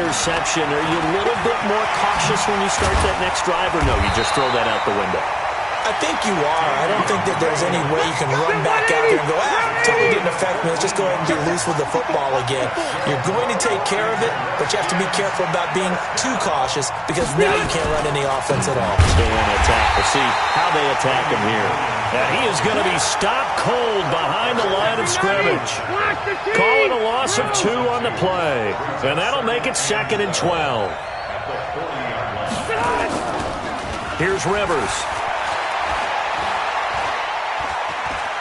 interception, are you a little bit more cautious when you start that next drive, or no, you just throw that out the window? I think you are. I don't think that there's any way you can run back out there and go, totally didn't affect me. Let's just go ahead and be loose with the football again. You're going to take care of it, but you have to be careful about being too cautious because now you can't run any offense at all. Still want to attack. We'll see how they attack him here. Now he is going to be stopped cold behind the line of scrimmage. Calling a loss of 2 on the play. And that'll make it 2nd and 12. Here's Rivers.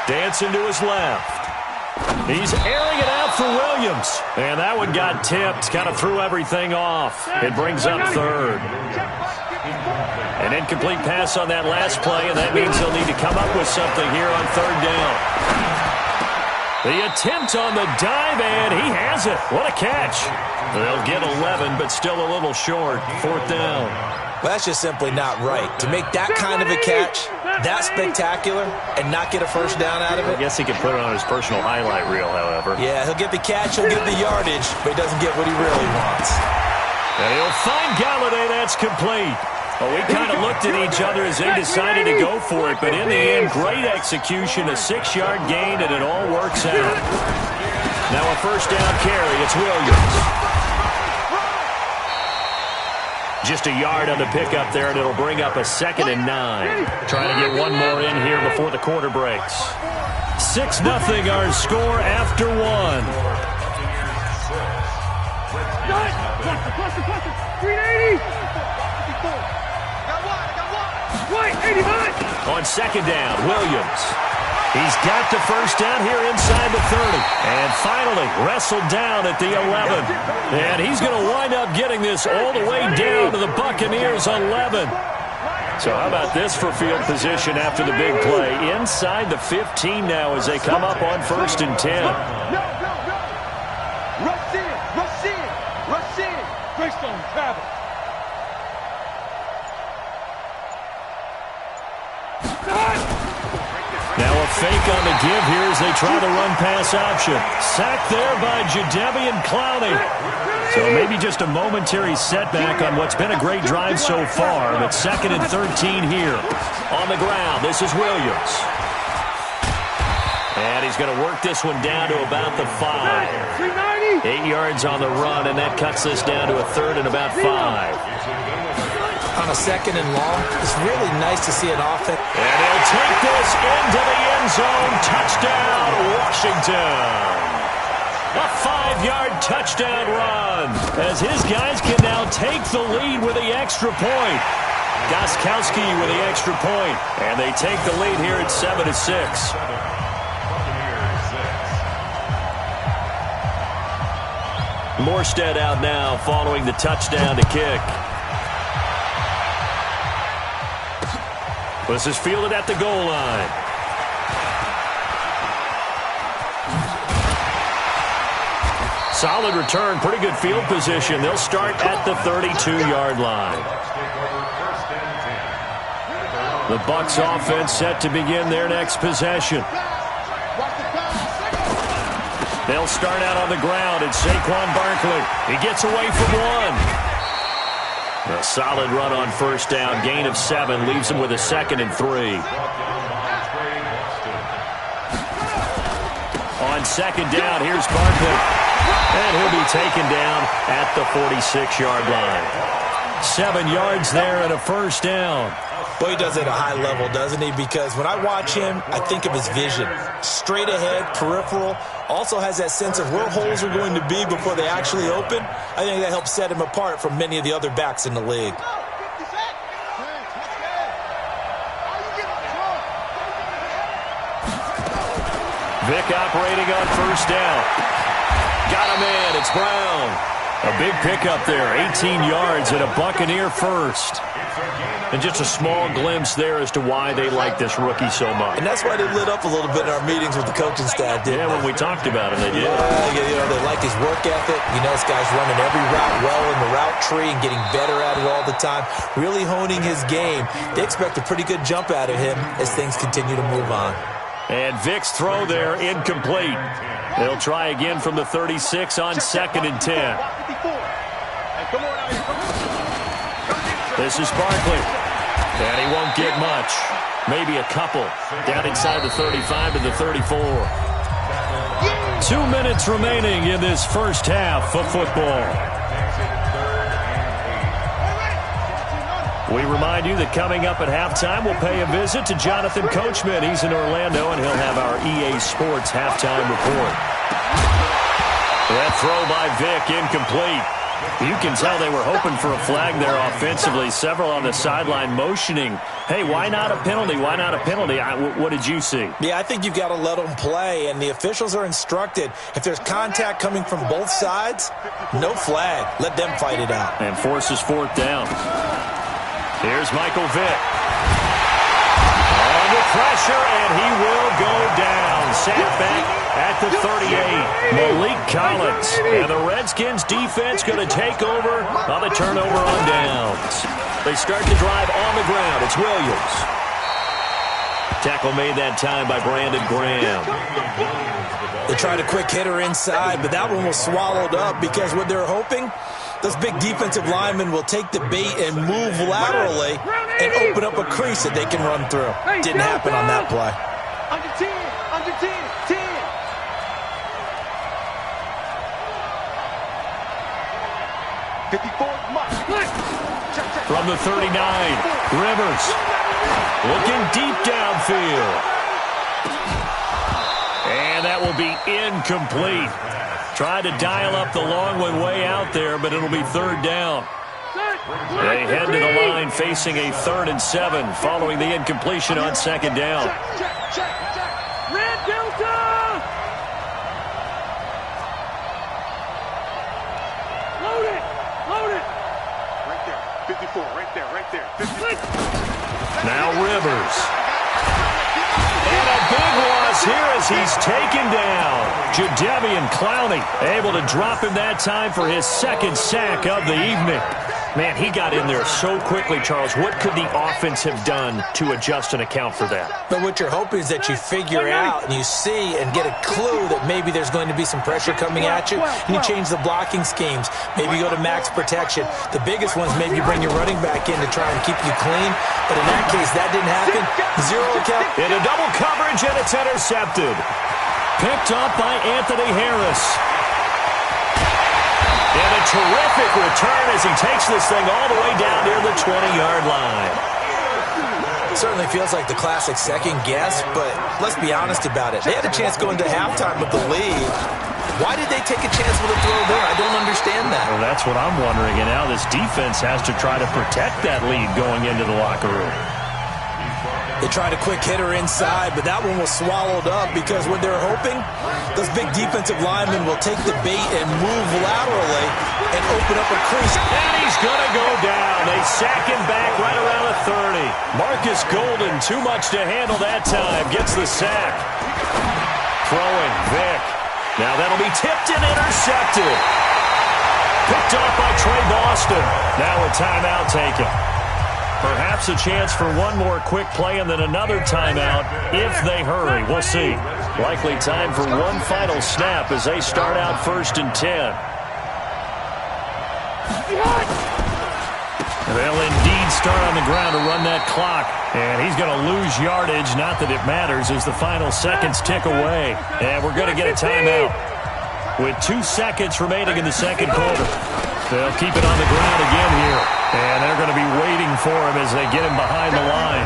Dancing to his left. He's airing it out for Williams. And that one got tipped. Kind of threw everything off. It brings up 3rd. An incomplete pass on that last play, and that means they'll need to come up with something here on 3rd down. The attempt on the dive, and he has it. What a catch. They'll get 11, but still a little short. 4th down. Well, that's just simply not right. To make that kind of a catch, that spectacular, and not get a first down out of it. I guess he can put it on his personal highlight reel, however. Yeah, he'll get the catch, he'll get the yardage, but he doesn't get what he really wants. And he'll find Galladay. That's complete. Well, we kind of looked at each other as they decided to go for it, but in the end, great execution, a 6-yard gain, and it all works out. Now a first down carry. It's Williams. Just a yard on the pickup there, and it'll bring up a 2nd and 9. Trying to get one more in here before the quarter breaks. 6-0 our score after 1. On 2nd down, Williams. He's got the first down here inside the 30. And finally wrestled down at the 11. And he's going to wind up getting this all the way down to the Buccaneers' 11. So how about this for field position after the big play? Inside the 15 now as they come up on 1st and 10. Rush in. Greystone, travel. Now a fake on the give here as they try the run-pass option. Sacked there by Jadeveon Clowney. So maybe just a momentary setback on what's been a great drive so far, but 2nd and 13 here. On the ground, this is Williams. And he's going to work this one down to about the 5. 8 yards on the run, and that cuts this down to a 3rd and about 5. On a 2nd and long, it's really nice to see an offense. And he'll take this into the end zone. Touchdown, Washington. A 5-yard touchdown run as his guys can now take the lead with the extra point. Gostkowski with the extra point, and they take the lead here at 7-6. Morstead out now following the touchdown to kick. This is fielded at the goal line. Solid return, pretty good field position. They'll start at the 32-yard line. The Bucs offense set to begin their next possession. They'll start out on the ground, and Saquon Barkley, he gets away from one. A solid run on first down. Gain of 7 leaves him with a 2nd and 3. On 2nd down, here's Barkley. And he'll be taken down at the 46-yard line. 7 yards there and a first down. Well, he does it at a high level, doesn't he? Because when I watch him, I think of his vision. Straight ahead, peripheral. Also has that sense of where holes are going to be before they actually open. I think that helps set him apart from many of the other backs in the league. Vick operating on first down. Got him in. It's Brown. A big pickup there. 18 yards and a Buccaneer first. And just a small glimpse there as to why they like this rookie so much. And that's why they lit up a little bit in our meetings with the coaching staff, didn't they? When we talked about him, they did. They like his work ethic. You know, this guy's running every route well in the route tree and getting better at it all the time. Really honing his game. They expect a pretty good jump out of him as things continue to move on. And Vick's throw there incomplete. They'll try again from the 36 on 2nd and 10. This is Barkley. And he won't get much. Maybe a couple. Down inside the 35 to the 34. 2 minutes remaining in this first half of football. We remind you that coming up at halftime, we'll pay a visit to Jonathan Coachman. He's in Orlando, and he'll have our EA Sports halftime report. That throw by Vick, incomplete. You can tell they were hoping for a flag there offensively. Several on the sideline motioning, hey, why not a penalty? Why not a penalty? What did you see? Yeah, I think you've got to let them play, and the officials are instructed. If there's contact coming from both sides, no flag. Let them fight it out. And forces fourth down. Here's Michael Vick. Under pressure, and he will go down. Sacked back at the 38. Malik Collins. And the Redskins defense going to take over on the turnover on downs. They start to drive on the ground. It's Williams. Tackle made that time by Brandon Graham. They tried a quick hitter inside, but that one was swallowed up because what they're hoping, those big defensive linemen will take the bait and move laterally and open up a crease that they can run through. Didn't happen on that play. Under 10, under 10, 10. From the 39, Rivers looking deep downfield. And that will be incomplete. Tried to dial up the long one way out there, but it'll be third down. They head to the line facing a 3rd and 7 following the incompletion on second down. Red Delta! Load it! Load it! Right there. 54. Right there. Right there. 54. Now Rivers. And a big loss here as he's taken down. Jadeveon Clowney able to drop him that time for his second sack of the evening. Man, he got in there so quickly, Charles. What could the offense have done to adjust and account for that? But what you're hoping is that you figure out and you see and get a clue that maybe there's going to be some pressure coming at you, and you change the blocking schemes. Maybe you go to max protection. The biggest ones, maybe you bring your running back in to try and keep you clean. But in that case, that didn't happen. Zero account. In a double coverage, and it's intercepted. Picked up by Anthony Harris. And a terrific return as he takes this thing all the way down near the 20-yard line. Certainly feels like the classic second guess, but let's be honest about it. They had a chance going to halftime with the lead. Why did they take a chance with a throw there? I don't understand that. Well, that's what I'm wondering, and now this defense has to try to protect that lead going into the locker room. They tried a quick hitter inside, but that one was swallowed up because what they're hoping, those big defensive linemen will take the bait and move laterally and open up a crease. And he's going to go down. They sack him back right around the 30. Marcus Golden, too much to handle that time, gets the sack. Throwing, Vick. Now that'll be tipped and intercepted. Picked off by Trey Boston. Now a timeout taken. Perhaps a chance for one more quick play and then another timeout if they hurry. We'll see. Likely time for one final snap as they start out 1st and 10. They'll indeed start on the ground to run that clock. And he's going to lose yardage. Not that it matters as the final seconds tick away. And we're going to get a timeout. With 2 seconds remaining in the second quarter. They'll keep it on the ground again here. And they're going to be waiting for him as they get him behind the line.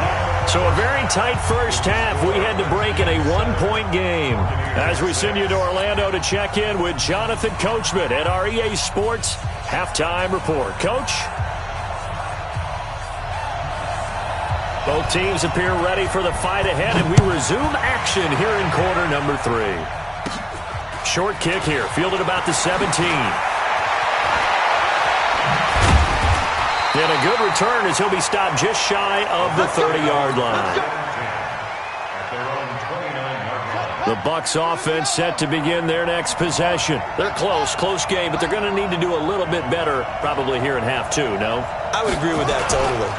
So a very tight first half. We had to break in a 1-point game. As we send you to Orlando to check in with Jonathan Coachman at our EA Sports Halftime Report. Coach? Both teams appear ready for the fight ahead, and we resume action here in quarter number 3. Short kick here, fielded about the 17. And a good return as he'll be stopped just shy of the 30-yard line. The Bucs offense set to begin their next possession. They're close game, but they're going to need to do a little bit better probably here in half 2, no? I would agree with that totally.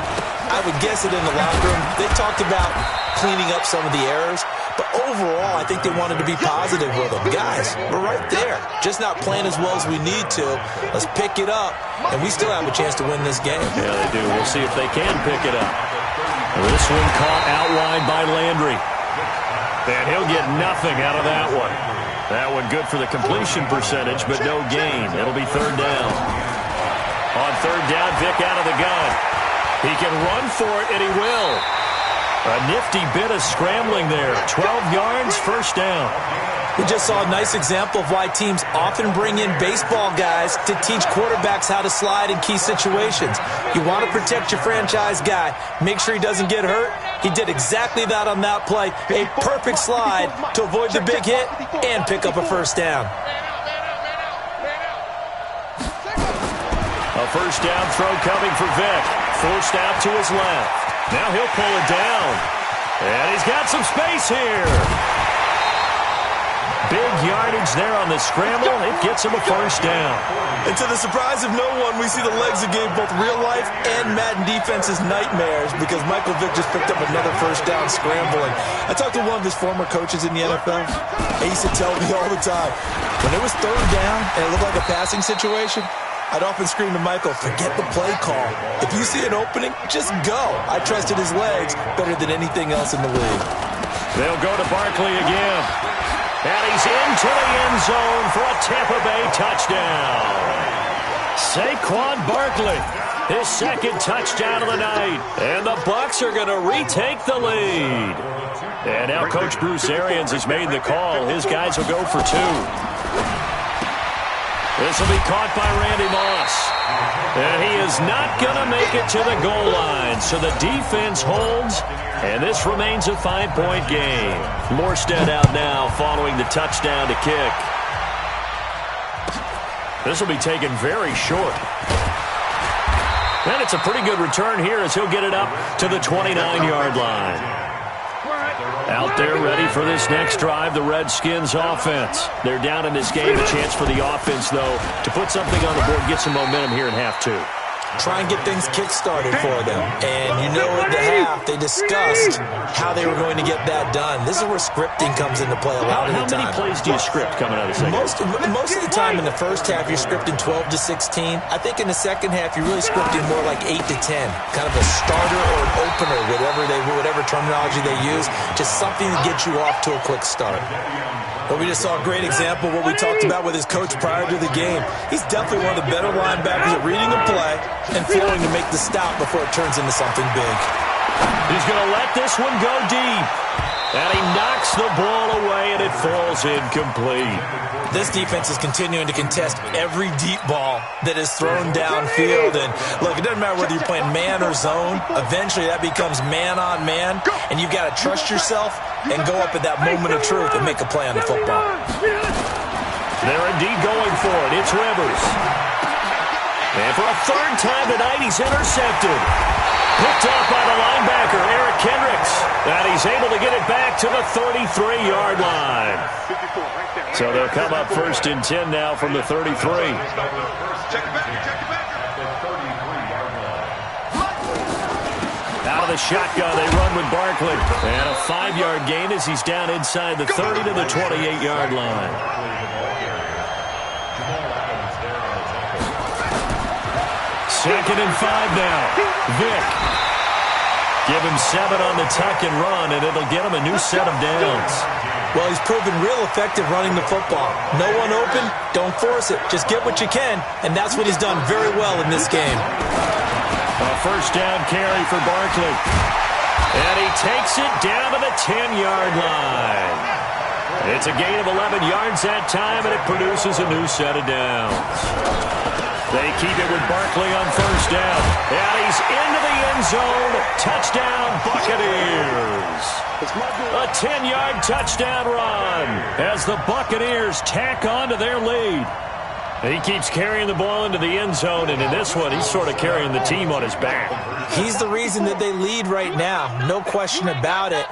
I would guess it in the locker room. They talked about cleaning up some of the errors, but overall, I think they wanted to be positive with them. Guys, we're right there, just not playing as well as we need to. Let's pick it up, and we still have a chance to win this game. Yeah, they do. We'll see if they can pick it up. This one caught out wide by Landry. And he'll get nothing out of that one. That one good for the completion percentage, but no gain. It'll be third down. On third down, Vic out of the gun. He can run for it, and he will. A nifty bit of scrambling there. 12 yards, first down. We just saw a nice example of why teams often bring in baseball guys to teach quarterbacks how to slide in key situations. You want to protect your franchise guy. Make sure he doesn't get hurt. He did exactly that on that play. A perfect slide to avoid the big hit and pick up a first down. A first down throw coming for Vic. Forced out to his left. Now he'll pull it down. And he's got some space here. Big yardage there on the scramble. It gets him a first down. And to the surprise of no one, we see the legs that gave both real life and Madden defenses nightmares because Michael Vick just picked up another first down scrambling. I talked to one of his former coaches in the NFL. He used to tell me all the time, when it was third down and it looked like a passing situation, I'd often scream to Michael, forget the play call. If you see an opening, just go. I trusted his legs better than anything else in the league. They'll go to Barkley again. And he's into the end zone for a Tampa Bay touchdown. Saquon Barkley, his second touchdown of the night. And the Bucs are going to retake the lead. And now Coach Bruce Arians has made the call. His guys will go for two. This will be caught by Randy Moss. And he is not going to make it to the goal line. So the defense holds, and this remains a 5-point game. Morstead out now following the touchdown to kick. This will be taken very short. And it's a pretty good return here as he'll get it up to the 29-yard line. Out there ready for this next drive, the Redskins offense. They're down in this game. A chance for the offense, though, to put something on the board, get some momentum here in half two. Try and get things kick-started for them. And you know at the half, they discussed how they were going to get that done. This is where scripting comes into play a lot of the time. How many plays do you script coming out of the second? Most of the time in the first half, you're scripting 12 to 16. I think in the second half, you're really scripting more like 8 to 10. Kind of a starter or an opener, whatever terminology they use. Just something to get you off to a quick start. But we just saw a great example of what we talked about with his coach prior to the game. He's definitely one of the better linebackers at reading a play and flowing to make the stop before it turns into something big. He's going to let this one go deep. And he knocks the ball away, and it falls incomplete. This defense is continuing to contest every deep ball that is thrown downfield. And, look, it doesn't matter whether you're playing man or zone. Eventually, that becomes man-on-man, and you've got to trust yourself and go up at that moment of truth and make a play on the football. They're indeed going for it. It's Rivers. And for a third time tonight, he's intercepted. Picked off by the linebacker, Eric Kendricks. And he's able to get it back to the 33-yard line. So they'll come up first and 10 now from the 33. Out of the shotgun, they run with Barkley. And a 5-yard gain as he's down inside the 30 to the 28-yard line. Second and 5 now. Vic. Give him 7 on the tuck and run, and it'll get him a new set of downs. Well, he's proven real effective running the football. No one open, don't force it. Just get what you can, and that's what he's done very well in this game. A first down carry for Barkley. And he takes it down to the 10-yard line. It's a gain of 11 yards that time, and it produces a new set of downs. They keep it with Barkley on first down. And he's into the end zone. Touchdown, Buccaneers. A 10-yard touchdown run as the Buccaneers tack on to their lead. He keeps carrying the ball into the end zone, and in this one, he's sort of carrying the team on his back. He's the reason that they lead right now. No question about it.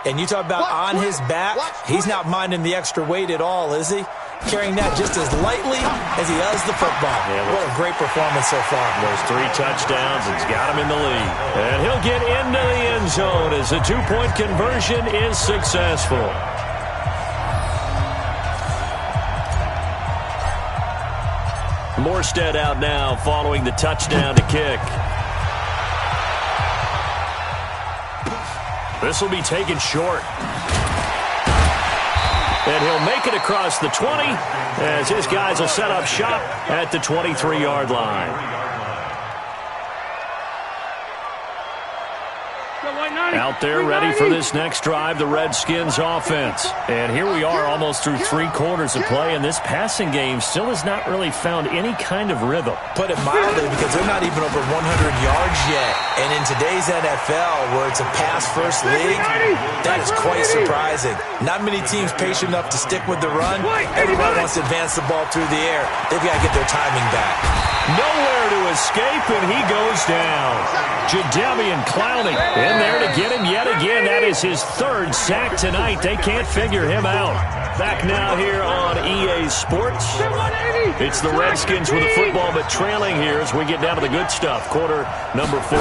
And you talk about on his back, he's not minding the extra weight at all, is he? carrying that just as lightly as he does the football. Yeah, what a great performance so far. Those 3 touchdowns, it's got him in the lead. And he'll get into the end zone as the 2-point conversion is successful. Morstead out now following the touchdown to kick. This will be taken short. And he'll make it across the 20 as his guys will set up shop at the 23-yard line. Out there ready for this next drive, the Redskins offense. And here we are almost through 3 quarters of play, and this passing game still has not really found any kind of rhythm. Put it mildly, because they're not even over 100 yards yet. And in today's NFL, where it's a pass-first league, that is quite surprising. Not many teams patient enough to stick with the run. Everybody wants to advance the ball through the air. They've got to get their timing back. Nowhere to escape, and he goes down. Jadeveon Clowney in there to get him yet again. That is his 3rd sack tonight. They can't figure him out. Back now here on EA Sports. It's the Redskins with the football, but trailing here as we get down to the good stuff. Quarter number 4.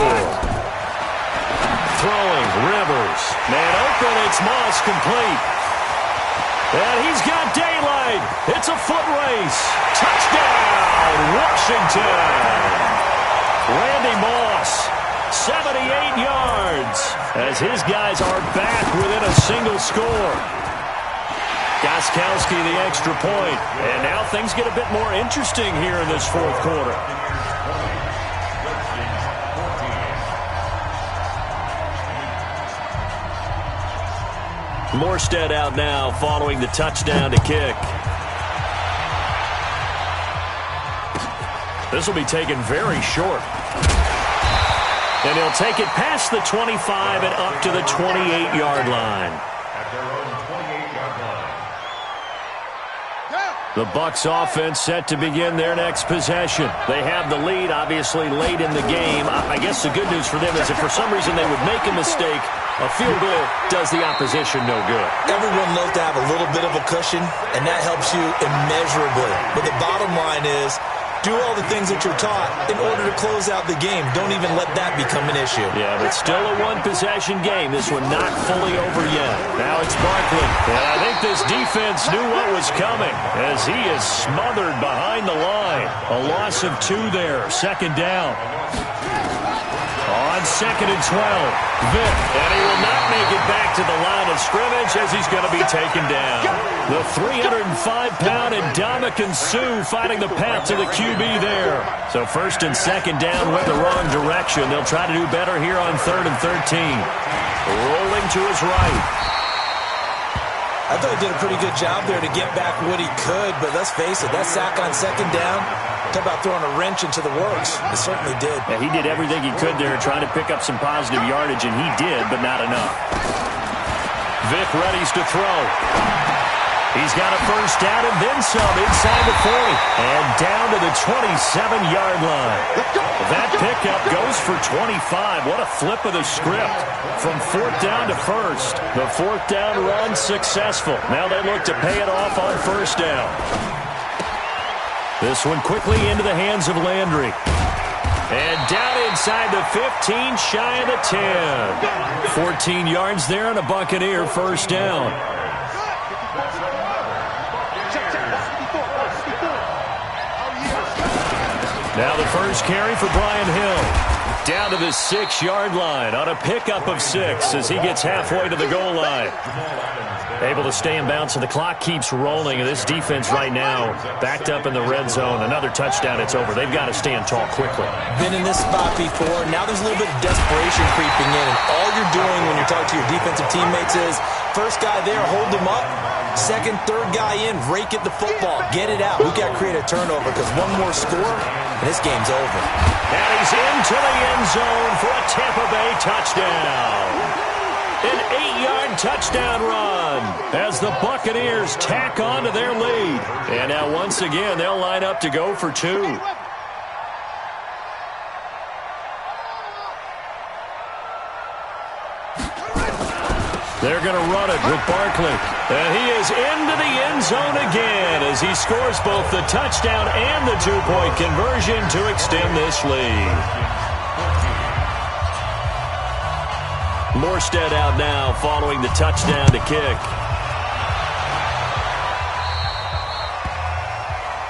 Throwing, Rivers. Man open, it's Moss, complete. And he's got daylight. It's a foot race. Touchdown, Washington. Randy Moss, 78 yards, as his guys are back within a single score. Gostkowski the extra point. And now things get a bit more interesting here in this 4th quarter. Morstead out now following the touchdown to kick. This will be taken very short. And he'll take it past the 25 and up to the 28-yard line. The Bucs offense set to begin their next possession. They have the lead, obviously, late in the game. I guess the good news for them is if for some reason they would make a mistake, a field goal does the opposition no good. Everyone loves to have a little bit of a cushion, and that helps you immeasurably. But the bottom line is, do all the things that you're taught in order to close out the game. Don't even let that become an issue. Yeah, but still a 1-possession game. This one not fully over yet. Now it's Barkley. And I think this defense knew what was coming as he is smothered behind the line. A loss of 2 there. 2nd down. On 2nd and 12. Vick. And he will not make it back to the line of scrimmage as he's going to be taken down. The 305-pound Ndamukong Suh fighting the path to the QB there. So 1st and 2nd down went the wrong direction. They'll try to do better here on 3rd and 13. Rolling to his right. I thought he did a pretty good job there to get back what he could, but let's face it, that sack on 2nd down, talk about throwing a wrench into the works. It certainly did. Yeah, he did everything he could there trying to pick up some positive yardage, and he did, but not enough. Vick readies to throw. He's got a 1st down and then some inside the 40 and down to the 27-yard line. That pickup goes for 25. What a flip of the script from 4th down to 1st. The 4th down run successful. Now they look to pay it off on 1st down. This one quickly into the hands of Landry. And down inside the 15, shy of the 10. 14 yards there and a Buccaneer 1st down. Now the first carry for Brian Hill. Down to the 6-yard line on a pickup of 6 as he gets halfway to the goal line. Able to stay in bounds, and the clock keeps rolling. And this defense right now backed up in the red zone. Another touchdown, it's over. They've got to stand tall quickly. Been in this spot before. Now there's a little bit of desperation creeping in. And all you're doing when you're talking to your defensive teammates is, first guy there, hold him up. Second, third guy in, rake at the football. Get it out. We've got to create a turnover because one more score, and this game's over. And he's into the end zone for a Tampa Bay touchdown. An 8-yard touchdown run as the Buccaneers tack on to their lead. And now once again, they'll line up to go for 2. They're going to run it with Barkley. And he is into the end zone again as he scores both the touchdown and the two-point conversion to extend this lead. Morstead out now following the touchdown to kick.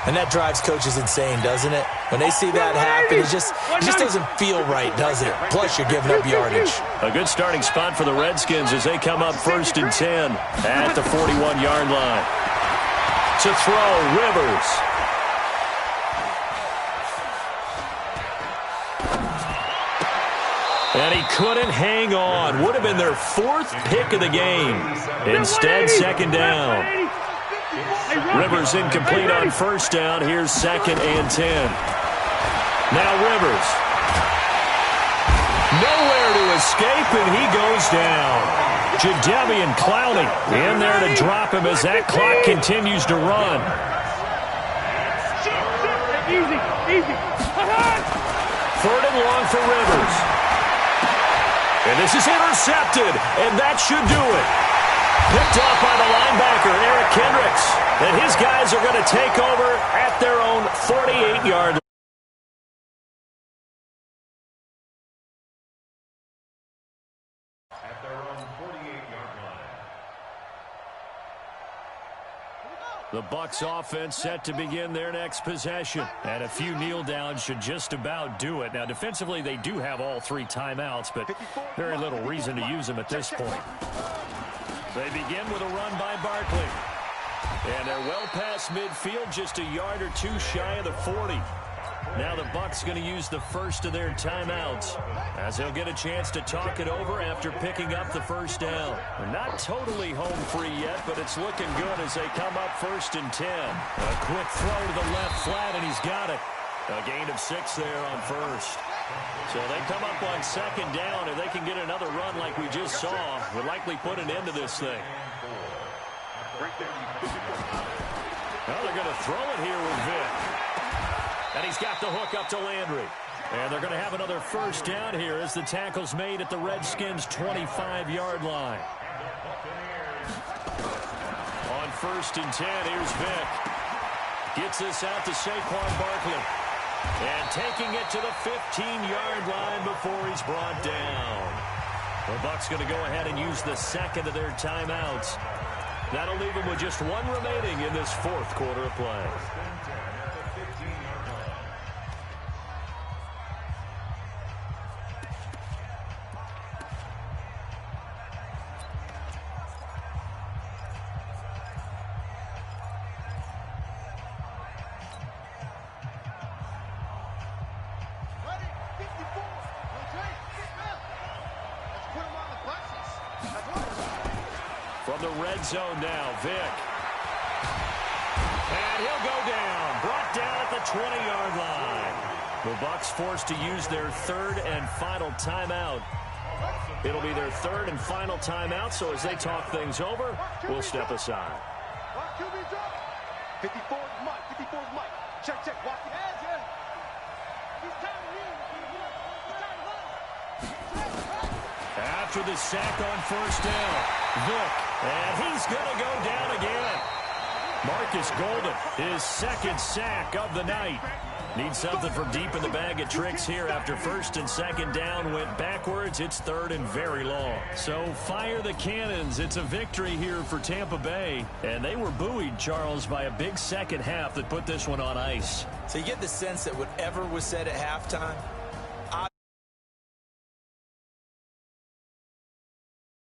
And that drives coaches insane, doesn't it? When they see that happen, it just doesn't feel right, does it? Plus, you're giving up yardage. A good starting spot for the Redskins as they come up 1st and 10 at the 41-yard line. To throw, Rivers. And he couldn't hang on. Would have been their 4th pick of the game. Instead, 2nd down. Rivers incomplete on 1st down. Here's 2nd and 10. Now Rivers. Nowhere to escape, and he goes down. Jadeveon Clowney in there to drop him as that clock continues to run. Easy. 3rd and long for Rivers. And this is intercepted, and that should do it. Picked off by the linebacker, Eric Kendricks. And his guys are going to take over at their own 48-yard line. The Bucs offense set to begin their next possession. And a few kneel downs should just about do it. Now, defensively, they do have all 3 timeouts, but very little reason to use them at this point. They begin with a run by Barkley. And they're well past midfield, just a yard or 2 shy of the 40. Now the Bucs going to use the first of their timeouts as they'll get a chance to talk it over after picking up the 1st down. They're not totally home free yet, but it's looking good as they come up 1st and 10. A quick throw to the left flat, and he's got it. A gain of 6 there on 1st. So they come up on 2nd down, and they can get another run like we just saw. Would likely put an end to this thing. Well, they're going to throw it here with Vick. And he's got the hook up to Landry. And they're going to have another 1st down here as the tackle's made at the Redskins' 25-yard line. On 1st and 10, here's Vick. Gets this out to Saquon Barkley. And taking it to the 15-yard line before he's brought down. The Bucs going to go ahead and use the 2nd of their timeouts. That'll leave them with just 1 remaining in this 4th quarter of play. From the red zone now, Vick. And he'll go down. Brought down at the 20-yard line. The Bucs forced to use their 3rd and final timeout. It'll be their 3rd and final timeout, so as they talk things over, we'll step aside. 54 is Mike. 54 is Mike. Check. Walk your hands in. After the sack on 1st down, Vick. And he's going to go down again. Marcus Golden, his 2nd sack of the night. Needs something from deep in the bag of tricks here after 1st and 2nd down went backwards. It's 3rd and very long. So fire the cannons. It's a victory here for Tampa Bay. And they were buoyed, Charles, by a big second half that put this one on ice. So you get the sense that whatever was said at halftime,